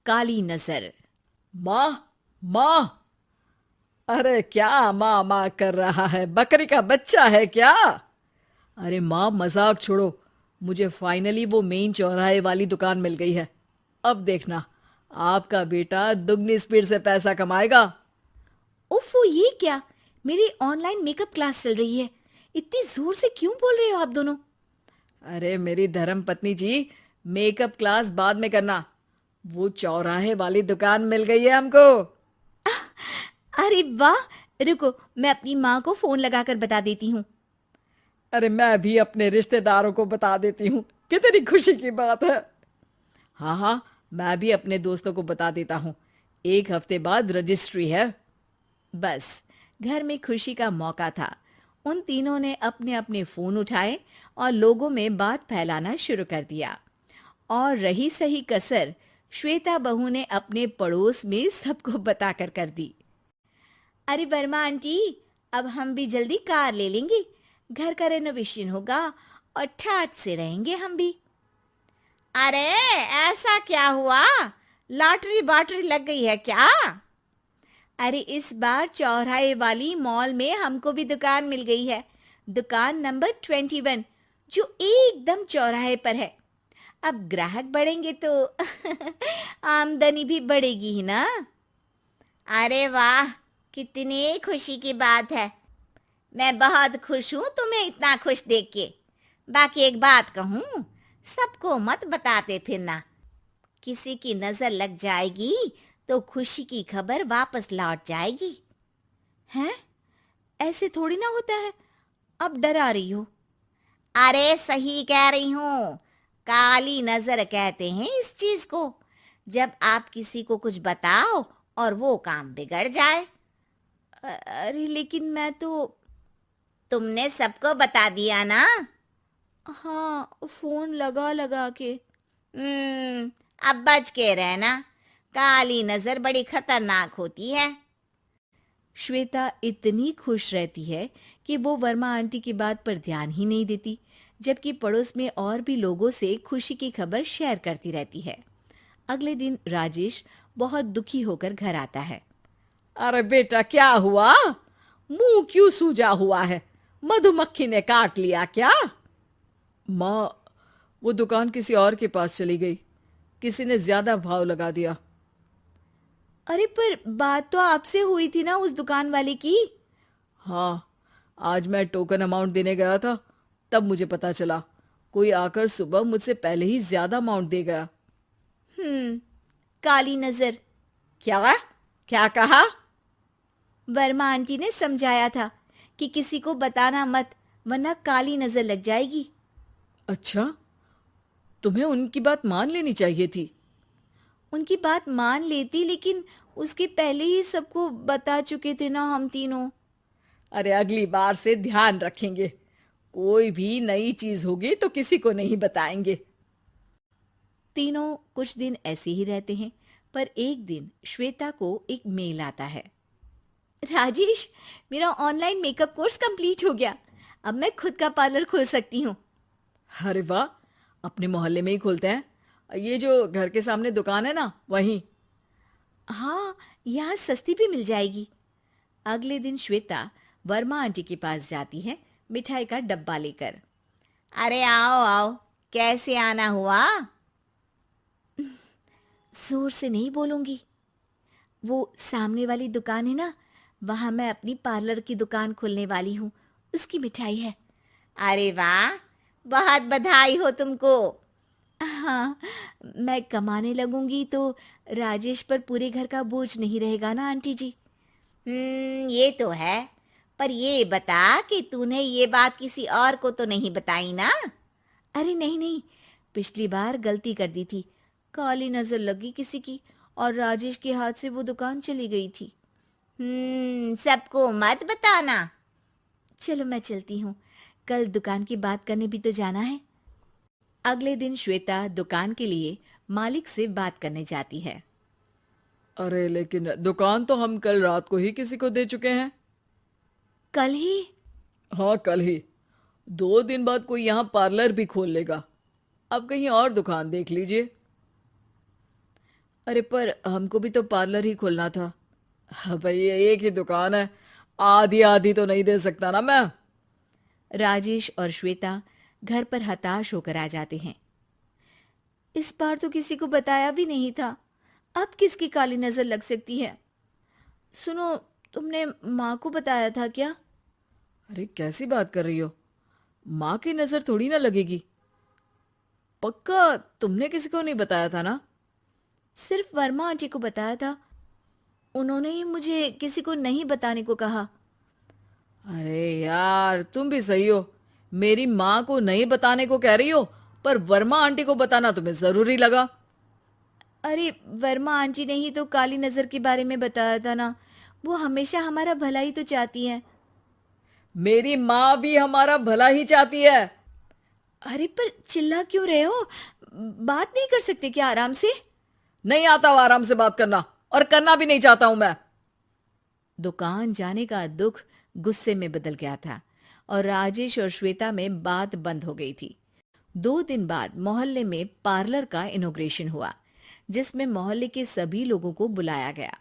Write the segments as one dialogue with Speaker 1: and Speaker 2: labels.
Speaker 1: काली नजर।
Speaker 2: माँ, माँ। अरे क्या माँ माँ कर रहा है? बकरी का बच्चा है क्या? अरे माँ, मजाक छोड़ो। मुझे फाइनली वो मेन चौराहे वाली दुकान मिल गई है। अब देखना, आपका बेटा दुगनी स्पीड से पैसा कमाएगा।
Speaker 1: उफ़ो, ये क्या? मेरी ऑनलाइन मेकअप क्लास चल रही है। इतनी जोर से क्यों बोल रहे हो आप दोनों?
Speaker 2: अरे मेरी धर्म पत्नी जी, मेकअप क्लास बाद में करना। वो चौराहे वाली दुकान मिल गई है हमको।
Speaker 1: अरे वाह! रुको, मैं अपनी माँ को फोन लगाकर बता देती हूँ।
Speaker 2: अरे मैं भी अपने रिश्तेदारों को बता देती हूँ। कितनी खुशी की बात है। हाँ हाँ, मैं भी अपने दोस्तों को बता देता हूँ। 1 हफ्ते बाद रजिस्ट्री है।
Speaker 1: बस, घर में खुशी का मौका था। उन तीनों ने अपने अपने फोन उठाए और लोगों में बात फैलाना शुरू कर दिया। और रही सही कसर, श्वेता बहू ने अपने पड़ोस में सबको बताकर कर दी। अरे वर्मा आंटी, अब हम भी जल्दी कार ले लेंगे। घर का रेनोवेशन होगा और ठाट से रहेंगे हम भी। अरे, ऐसा क्या हुआ? लॉटरी बाटरी लग गई है क्या? अरे, इस बार चौराहे वाली मॉल में हमको भी दुकान मिल गई है। दुकान नंबर 21, जो एकदम चौराहे पर है। अब ग्राहक बढ़ेंगे तो आमदनी भी बढ़ेगी ही ना। अरे वाह, कितनी खुशी की बात है। मैं बहुत खुश हूँ तुम्हें इतना खुश देख के। बाकी एक बात कहूँ, सबको मत बताते फिरना। किसी की नजर लग जाएगी तो खुशी की खबर वापस लौट जाएगी। हैं? ऐसे थोड़ी ना होता है। अब डरा रही हो। अरे सही कह रही हूँ। काली नजर कहते हैं इस चीज को, जब आप किसी को कुछ बताओ और वो काम बिगड़ जाए। अरे लेकिन मैं तो। तुमने सबको बता दिया ना? हाँ, फोन लगा लगा के। अब बच के रहना। काली नजर बड़ी खतरनाक होती है। श्वेता इतनी खुश रहती है कि वो वर्मा आंटी की बात पर ध्यान ही नहीं देती, जबकि पड़ोस में और भी लोगों से खुशी की खबर शेयर करती रहती है। अगले दिन राजेश बहुत दुखी होकर घर आता है।
Speaker 2: अरे बेटा, क्या हुआ? मुंह क्यों सूजा हुआ है? मधुमक्खी ने काट लिया क्या? माँ, वो दुकान किसी और के पास चली गई। किसी ने ज्यादा भाव लगा दिया।
Speaker 1: अरे पर बात तो आपसे हुई थी ना उस दुकान वाले की।
Speaker 2: हाँ, आज मैं टोकन अमाउंट देने गया था, तब मुझे पता चला। कोई आकर सुबह मुझसे पहले ही ज्यादा अमाउंट दे गया।
Speaker 1: हम्म, काली नजर।
Speaker 2: क्या? क्या कहा?
Speaker 1: वर्मा आंटी ने समझाया था कि किसी को बताना मत, वरना काली नजर लग जाएगी।
Speaker 2: अच्छा, तुम्हें उनकी बात मान लेनी चाहिए थी।
Speaker 1: उनकी बात मान लेती, लेकिन उसके पहले ही सबको बता चुके थे ना हम तीनों।
Speaker 2: अरे अगली बार से ध्यान रखेंगे। कोई भी नई चीज होगी तो किसी को नहीं बताएंगे।
Speaker 1: तीनों कुछ दिन ऐसे ही रहते हैं, पर एक दिन श्वेता को एक मेल आता है। राजेश, मेरा ऑनलाइन मेकअप कोर्स कंप्लीट हो गया। अब मैं खुद का पार्लर खोल सकती हूँ।
Speaker 2: अरे वाह, अपने मोहल्ले में ही खोलते हैं। ये जो घर के सामने दुकान है ना, वहीं।
Speaker 1: हाँ, यहाँ सस्ती भी मिल जाएगी। अगले दिन श्वेता वर्मा आंटी के पास जाती है, मिठाई का डब्बा लेकर। अरे आओ आओ, कैसे आना हुआ? जोर से नहीं बोलूंगी। वो सामने वाली दुकान है ना, वहां मैं अपनी पार्लर की दुकान खोलने वाली हूँ। उसकी मिठाई है। अरे वाह, बहुत बधाई हो तुमको। हाँ, मैं कमाने लगूंगी तो राजेश पर पूरे घर का बोझ नहीं रहेगा ना आंटी जी। ये तो है। पर ये बता कि तूने ये बात किसी और को तो नहीं बताई ना? अरे नहीं नहीं, पिछली बार गलती कर दी थी। काली नजर लगी किसी की और राजेश के हाथ से वो दुकान चली गई थी। सबको मत बताना। चलो मैं चलती हूँ, कल दुकान की बात करने भी तो जाना है। अगले दिन श्वेता दुकान के लिए मालिक से बात करने जाती है।
Speaker 2: अरे लेकिन दुकान तो हम कल रात को ही किसी को दे चुके हैं।
Speaker 1: कल ही?
Speaker 2: हाँ, कल ही। 2 दिन बाद कोई यहाँ पार्लर भी खोल लेगा। अब कहीं और दुकान देख लीजिए। अरे पर हमको भी तो पार्लर ही खोलना था। हाँ भाई, ये एक ही दुकान है, आधी आधी तो नहीं दे सकता ना मैं।
Speaker 1: राजेश और श्वेता घर पर हताश होकर आ जाते हैं। इस बार तो किसी को बताया भी नहीं था, अब किसकी काली नजर लग सकती है। सुनो, तुमने माँ को बताया था क्या?
Speaker 2: अरे कैसी बात कर रही हो, माँ की नजर थोड़ी ना लगेगी। पक्का तुमने किसी को नहीं बताया था ना?
Speaker 1: सिर्फ वर्मा आंटी को बताया था, उन्होंने ही मुझे किसी को नहीं बताने को कहा।
Speaker 2: अरे यार, तुम भी सही हो, मेरी माँ को नहीं बताने को कह रही हो, पर वर्मा आंटी को बताना तुम्हें जरूरी लगा।
Speaker 1: अरे वर्मा आंटी ने ही तो काली नजर के बारे में बताया था ना, वो हमेशा हमारा भला ही तो चाहती हैं।
Speaker 2: मेरी माँ भी हमारा भला ही चाहती है।
Speaker 1: अरे पर चिल्ला क्यों रहे हो? बात नहीं कर सकते क्या आराम से?
Speaker 2: नहीं आता वो आराम से बात करना, और करना भी नहीं चाहता हूं मैं।
Speaker 1: दुकान जाने का दुख गुस्से में बदल गया था और राजेश और श्वेता में बात बंद हो गई थी। 2 दिन बाद मोहल्ले में पार्लर का इनॉग्रेशन हुआ, जिसमें मोहल्ले के सभी लोगों को बुलाया गया,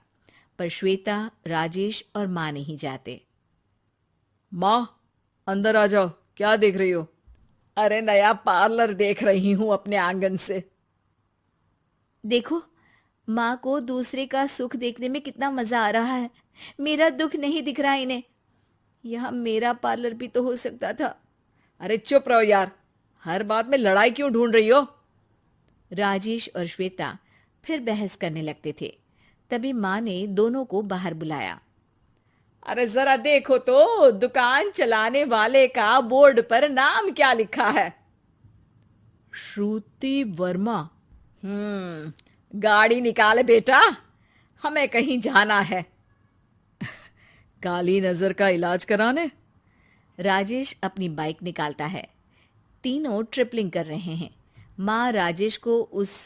Speaker 1: पर श्वेता, राजेश और माँ नहीं जाते।
Speaker 2: माँ, अंदर आ जाओ, क्या देख रही हो? अरे नया पार्लर देख रही हूं अपने आंगन से।
Speaker 1: देखो, माँ को दूसरे का सुख देखने में कितना मजा आ रहा है, मेरा दुख नहीं दिख रहा इन्हें। यहाँ मेरा पार्लर भी तो हो सकता था।
Speaker 2: अरे चुप रहो यार, हर बात में लड़ाई क्यों ढूंढ रही हो?
Speaker 1: राजेश और श्वेता फिर बहस करने लगते थे। तभी माँ ने दोनों को बाहर बुलाया।
Speaker 2: अरे जरा देखो तो, दुकान चलाने वाले का बोर्ड पर नाम क्या लिखा है? श्रुति वर्मा। गाड़ी निकाले बेटा, हमें कहीं जाना है। काली नजर का इलाज कराने?
Speaker 1: राजेश अपनी बाइक निकालता है। तीनों ट्रिपलिंग कर रहे हैं। माँ राजेश को उस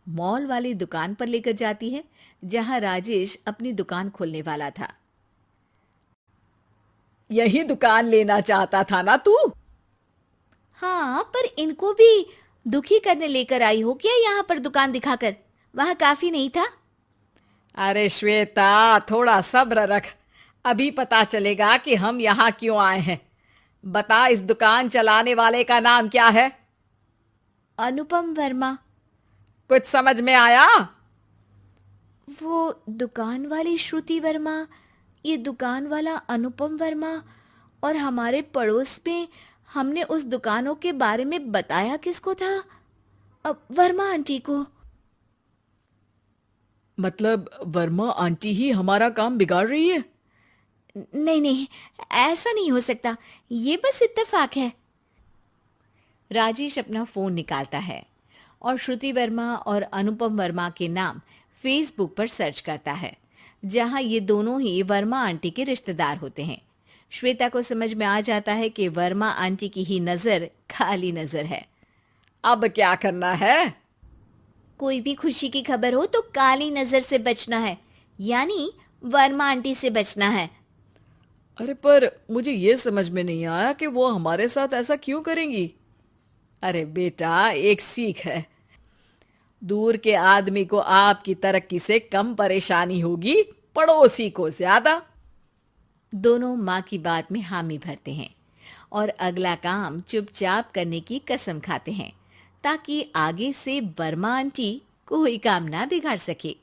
Speaker 1: मॉल वाली दुकान पर लेकर जाती है जहां राजेश अपनी दुकान खोलने वाला था।
Speaker 2: यही दुकान लेना चाहता था ना तू?
Speaker 1: हाँ, पर इनको भी दुखी करने लेकर आई हो क्या यहाँ पर दुकान दिखाकर? वहां काफी नहीं था?
Speaker 2: अरे श्वेता, थोड़ा सब्र रख, अभी पता चलेगा कि हम यहाँ क्यों आए हैं। बता, इस दुकान चलाने वाले का नाम क्या है?
Speaker 1: अनुपम वर्मा।
Speaker 2: कुछ समझ में आया?
Speaker 1: वो दुकान वाली श्रुति वर्मा, ये दुकान वाला अनुपम वर्मा, और हमारे पड़ोस में हमने उस दुकानों के बारे में बताया किसको था? अब वर्मा आंटी को।
Speaker 2: मतलब वर्मा आंटी ही हमारा काम बिगाड़ रही है?
Speaker 1: नहीं नहीं, ऐसा नहीं हो सकता, ये बस इत्तेफाक है। राजेश अपना फोन निकालता है और श्रुति वर्मा और अनुपम वर्मा के नाम फेसबुक पर सर्च करता है, जहां ये दोनों ही वर्मा आंटी के रिश्तेदार होते हैं। श्वेता को समझ में आ जाता है कि वर्मा आंटी की ही नजर खाली नजर है।
Speaker 2: अब क्या करना है?
Speaker 1: कोई भी खुशी की खबर हो तो काली नजर से बचना है, यानी वर्मा आंटी से बचना है।
Speaker 2: अरे पर मुझे ये समझ में नहीं आया कि वो हमारे साथ ऐसा क्यों करेंगी। अरे बेटा, एक सीख है, दूर के आदमी को आपकी तरक्की से कम परेशानी होगी, पड़ोसी को ज्यादा।
Speaker 1: दोनों माँ की बात में हामी भरते हैं और अगला काम चुपचाप करने की कसम खाते हैं, ताकि आगे से वर्मा आंटी कोई काम ना बिगाड़ सके।